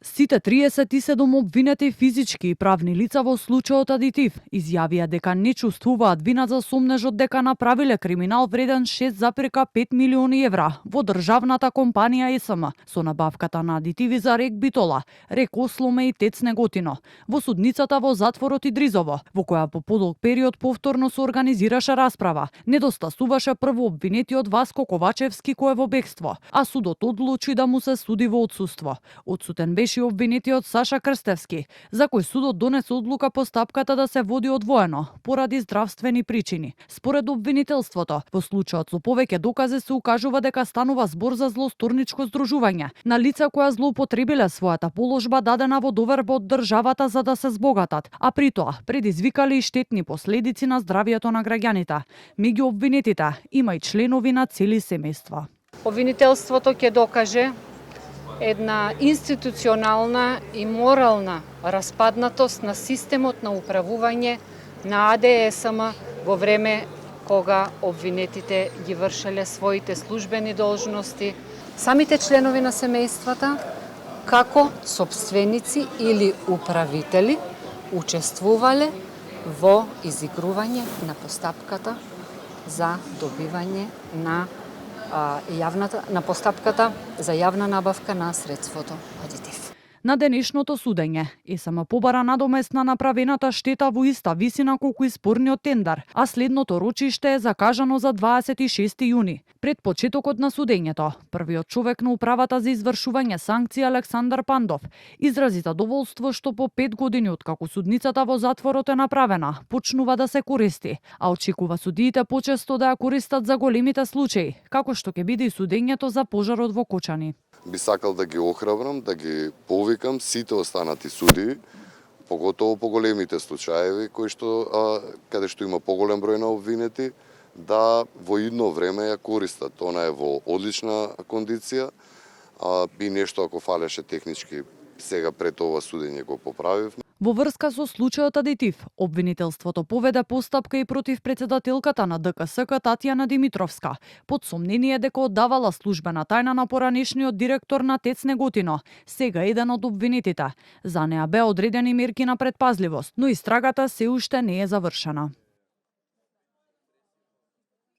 Сите 37 обвинети физички и правни лица во случајот Адитив изјавија дека не чувствуваат вина за сомнежот дека направиле криминал вреден 6,5 милиони евра во државната компанија ЕСМ со набавката на адитиви за рек Битола, рек Осломе и ТЕЦ Неготино, во судницата во затворот Идризово, во која по подолг период повторно се организираше расправа. Недостасуваше прво обвинетиот Васко Ковачевски кој е во бегство, а судот одлучи да му се суди во отсуство. Одсутен беше и обвинетиот Саша Крстевски, за кој судот донесе одлука постапката да се води одвоено, поради здравствени причини. Според обвинителството, во случајот со повеќе докази се укажува дека станува збор за злосторничко здружување на лица која злоупотребиле својата положба дадена во доверба од државата за да се збогатат, а при тоа предизвикале и штетни последици на здравјето на граѓаните. Меѓу обвинетите има и членови на цели семејства. Обвинителството ќе докаже една институционална и морална распаднатост на системот на управување на АДСМ во време кога обвинетите ги вршеле своите службени должности, самите членови на семејствата, како сопственици или управители, учествувале во изигрување на постапката за добивање на постапката за јавна набавка на средството Адитив. На денешното судење, ЕСМ побара надомест на направената штета во иста висина колку и спорниот тендер, а следното рочиште е закажано за 26 јуни. Пред почетокот на судењето, првиот човек на управата за извршување санкции Александар Пандов изрази задоволство што по 5 години откако судницата во затворот е направена, почнува да се користи, а очекува судиите почесто да ја користат за големите случаи, како што ќе биде и судењето за пожарот во Кочани. Би сакал да ги охрабрам, да ги повикам сите останати судии, поготово по големите случаеви каде што има поголем број на обвинети, да во идно време ја користат. Она е во одлична кондиција и нешто ако фалеше технички сега пред ова судење го поправивме. Во врска со случајот Адитив, обвинителството поведе постапка и против председателката на ДКСК Татјана Димитровска, под сомнение дека оддавала службена тајна на поранешниот директор на ТЕЦ Неготино, сега еден од обвинетите. За неа беа одредени мерки на претпазливост, но истрагата се уште не е завршена.